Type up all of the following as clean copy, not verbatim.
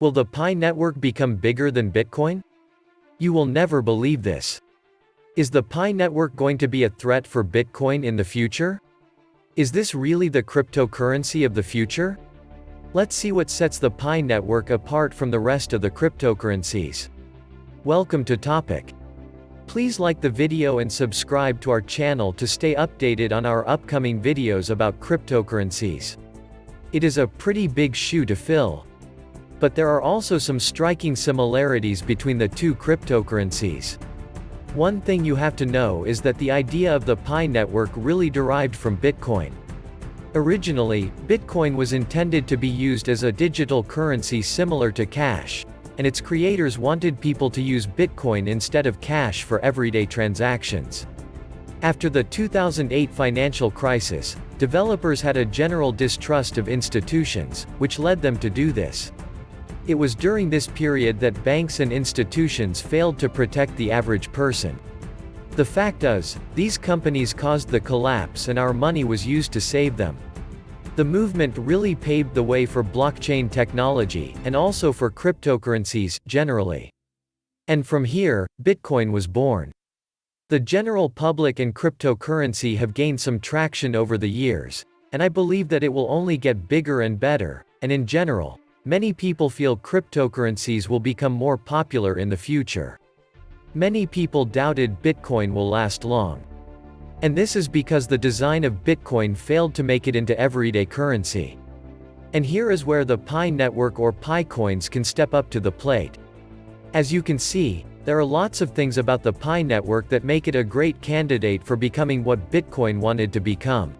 Will the Pi network become bigger than Bitcoin? You will never believe this. Is the Pi network going to be a threat for Bitcoin in the future? Is this really the cryptocurrency of the future? Let's see what sets the Pi network apart from the rest of the cryptocurrencies. Welcome to Topic. Please like the video and subscribe to our channel to stay updated on our upcoming videos about cryptocurrencies. It is a pretty big shoe to fill. But there are also some striking similarities between the two cryptocurrencies. One thing you have to know is that the idea of the Pi network really derived from Bitcoin. Originally, Bitcoin was intended to be used as a digital currency similar to cash, and its creators wanted people to use Bitcoin instead of cash for everyday transactions. After the 2008 financial crisis, developers had a general distrust of institutions, which led them to do this. It was during this period that banks and institutions failed to protect the average person. The fact is, these companies caused the collapse and our money was used to save them. The movement really paved the way for blockchain technology, and also for cryptocurrencies, generally. And from here, Bitcoin was born. The general public and cryptocurrency have gained some traction over the years, and I believe that it will only get bigger and better, and in general, many people feel cryptocurrencies will become more popular in the future. Many people doubted Bitcoin will last long. And this is because the design of Bitcoin failed to make it into everyday currency. And here is where the Pi network or Pi coins can step up to the plate. As you can see, there are lots of things about the Pi network that make it a great candidate for becoming what Bitcoin wanted to become.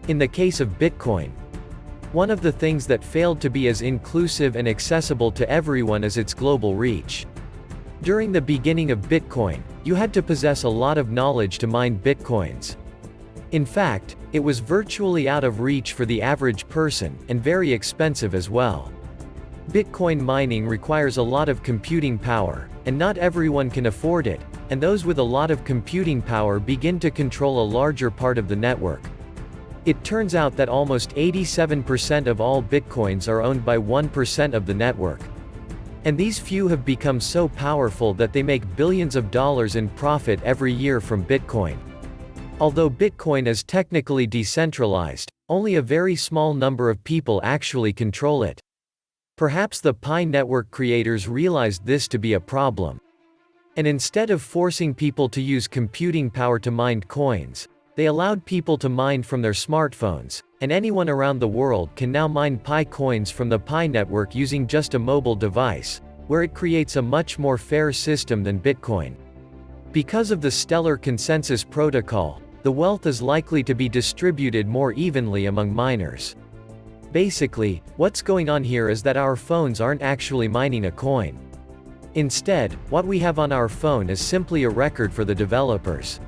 In the case of Bitcoin, one of the things that failed to be as inclusive and accessible to everyone is its global reach. During the beginning of Bitcoin, you had to possess a lot of knowledge to mine Bitcoins. In fact, it was virtually out of reach for the average person, and very expensive as well. Bitcoin mining requires a lot of computing power, and not everyone can afford it, and those with a lot of computing power begin to control a larger part of the network. It turns out that almost 87% of all Bitcoins are owned by 1% of the network. And these few have become so powerful that they make billions of dollars in profit every year from Bitcoin. Although Bitcoin is technically decentralized, only a very small number of people actually control it. Perhaps the Pi network creators realized this to be a problem. And instead of forcing people to use computing power to mine coins, they allowed people to mine from their smartphones, and anyone around the world can now mine Pi coins from the Pi network using just a mobile device, where it creates a much more fair system than Bitcoin. Because of the Stellar Consensus Protocol, the wealth is likely to be distributed more evenly among miners. Basically, what's going on here is that our phones aren't actually mining a coin. Instead, what we have on our phone is simply a record for the developers.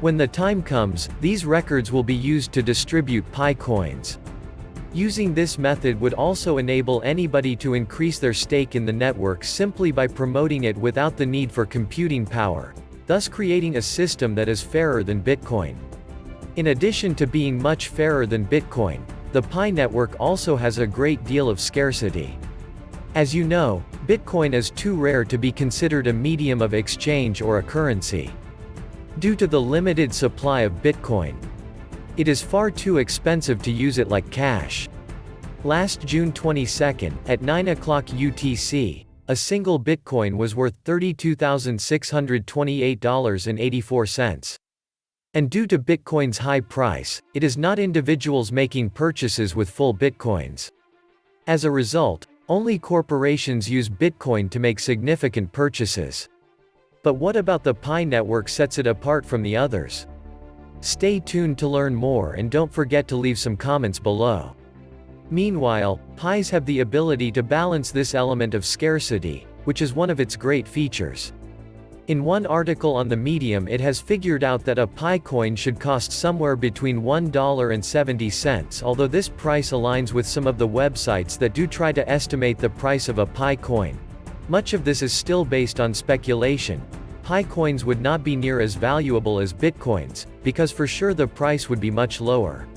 When the time comes, these records will be used to distribute Pi coins. Using this method would also enable anybody to increase their stake in the network simply by promoting it without the need for computing power, thus creating a system that is fairer than Bitcoin. In addition to being much fairer than Bitcoin, the Pi network also has a great deal of scarcity. As you know, Bitcoin is too rare to be considered a medium of exchange or a currency. Due to the limited supply of Bitcoin, it is far too expensive to use it like cash. Last June 22, at 9 o'clock UTC, a single Bitcoin was worth $32,628.84. And due to Bitcoin's high price, it is not individuals making purchases with full Bitcoins. As a result, only corporations use Bitcoin to make significant purchases. But what about the Pi network sets it apart from the others? Stay tuned to learn more and don't forget to leave some comments below. Meanwhile, Pis have the ability to balance this element of scarcity, which is one of its great features. In one article on the Medium, it has figured out that a Pi coin should cost somewhere between $1.70, although this price aligns with some of the websites that do try to estimate the price of a Pi coin. Much of this is still based on speculation. Pi coins would not be near as valuable as Bitcoins, because for sure the price would be much lower.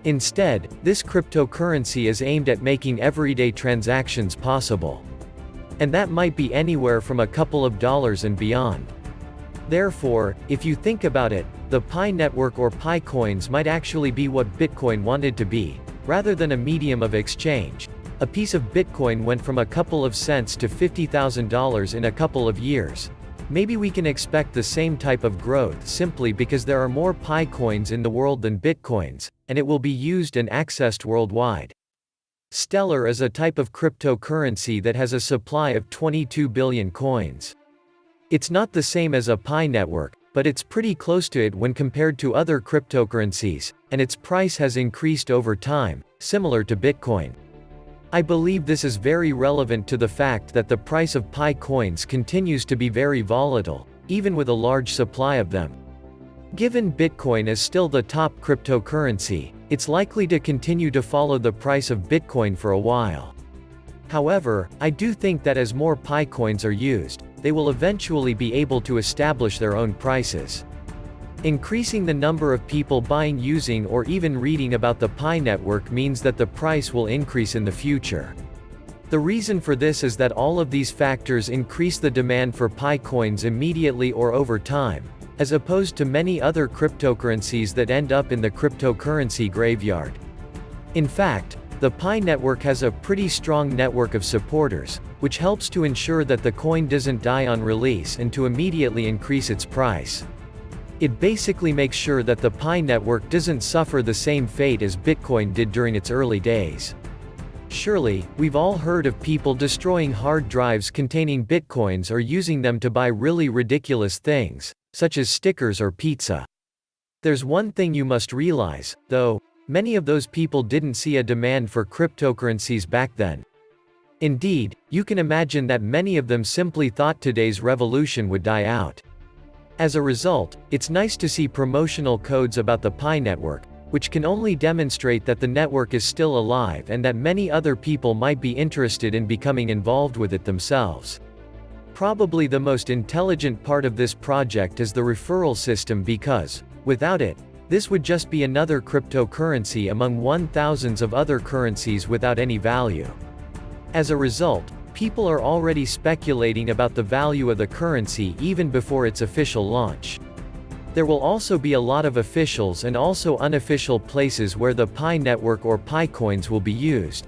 Instead, this cryptocurrency is aimed at making everyday transactions possible. And that might be anywhere from a couple of dollars and beyond. Therefore, if you think about it, the Pi network or Pi coins might actually be what Bitcoin wanted to be, rather than a medium of exchange. A piece of Bitcoin went from a couple of cents to $50,000 in a couple of years. Maybe we can expect the same type of growth simply because there are more Pi coins in the world than Bitcoins, and it will be used and accessed worldwide. Stellar is a type of cryptocurrency that has a supply of 22 billion coins. It's not the same as a Pi network, but it's pretty close to it when compared to other cryptocurrencies, and its price has increased over time, similar to Bitcoin. I believe this is very relevant to the fact that the price of Pi coins continues to be very volatile, even with a large supply of them. Given Bitcoin is still the top cryptocurrency, it's likely to continue to follow the price of Bitcoin for a while. However, I do think that as more Pi coins are used, they will eventually be able to establish their own prices. Increasing the number of people buying, using, or even reading about the Pi network means that the price will increase in the future. The reason for this is that all of these factors increase the demand for Pi coins immediately or over time, as opposed to many other cryptocurrencies that end up in the cryptocurrency graveyard. In fact, the Pi network has a pretty strong network of supporters, which helps to ensure that the coin doesn't die on release and to immediately increase its price. It basically makes sure that the Pi network doesn't suffer the same fate as Bitcoin did during its early days. Surely, we've all heard of people destroying hard drives containing Bitcoins or using them to buy really ridiculous things, such as stickers or pizza. There's one thing you must realize, though: many of those people didn't see a demand for cryptocurrencies back then. Indeed, you can imagine that many of them simply thought today's revolution would die out. As a result, it's nice to see promotional codes about the Pi network, which can only demonstrate that the network is still alive and that many other people might be interested in becoming involved with it themselves. Probably the most intelligent part of this project is the referral system because, without it, this would just be another cryptocurrency among thousands of other currencies without any value. As a result, people are already speculating about the value of the currency even before its official launch. There will also be a lot of officials and also unofficial places where the Pi network or Pi coins will be used.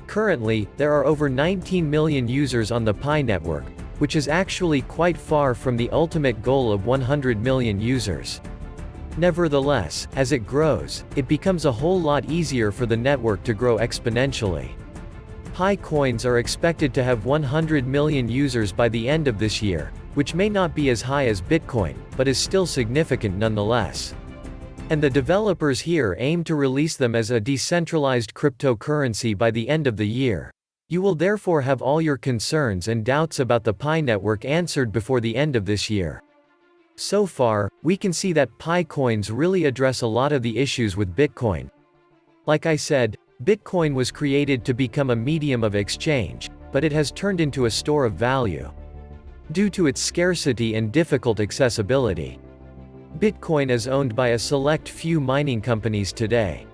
Currently, there are over 19 million users on the Pi network, which is actually quite far from the ultimate goal of 100 million users. Nevertheless, as it grows, it becomes a whole lot easier for the network to grow exponentially. Pi coins are expected to have 100 million users by the end of this year, which may not be as high as Bitcoin, but is still significant nonetheless. And the developers here aim to release them as a decentralized cryptocurrency by the end of the year. You will therefore have all your concerns and doubts about the Pi network answered before the end of this year. So far, we can see that Pi coins really address a lot of the issues with Bitcoin. Like I said, Bitcoin was created to become a medium of exchange, but it has turned into a store of value. Due to its scarcity and difficult accessibility. Bitcoin is owned by a select few mining companies today.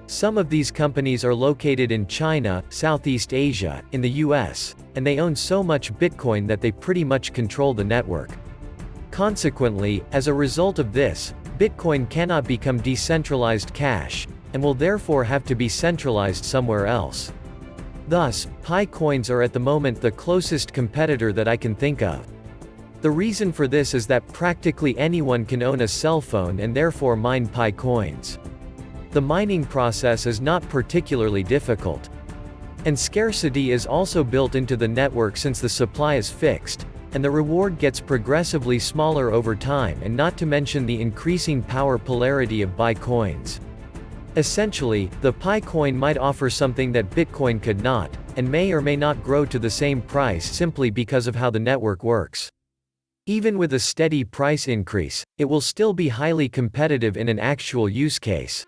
Some of these companies are located in China, Southeast Asia, in the US, and they own so much Bitcoin that they pretty much control the network. Consequently, as a result of this, Bitcoin cannot become decentralized cash, and will therefore have to be centralized somewhere else. Thus, Pi coins are at the moment the closest competitor that I can think of. The reason for this is that practically anyone can own a cell phone and therefore mine Pi coins. The mining process is not particularly difficult. And scarcity is also built into the network since the supply is fixed, and the reward gets progressively smaller over time, and not to mention the increasing power polarity of Pi coins. Essentially, the Pi coin might offer something that Bitcoin could not, and may or may not grow to the same price simply because of how the network works. Even with a steady price increase, it will still be highly competitive in an actual use case.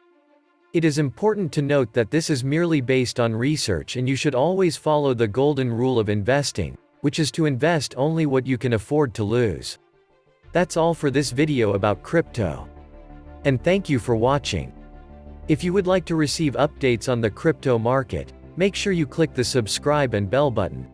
It is important to note that this is merely based on research, and you should always follow the golden rule of investing, which is to invest only what you can afford to lose. That's all for this video about crypto. And thank you for watching. If you would like to receive updates on the crypto market, make sure you click the subscribe and bell button.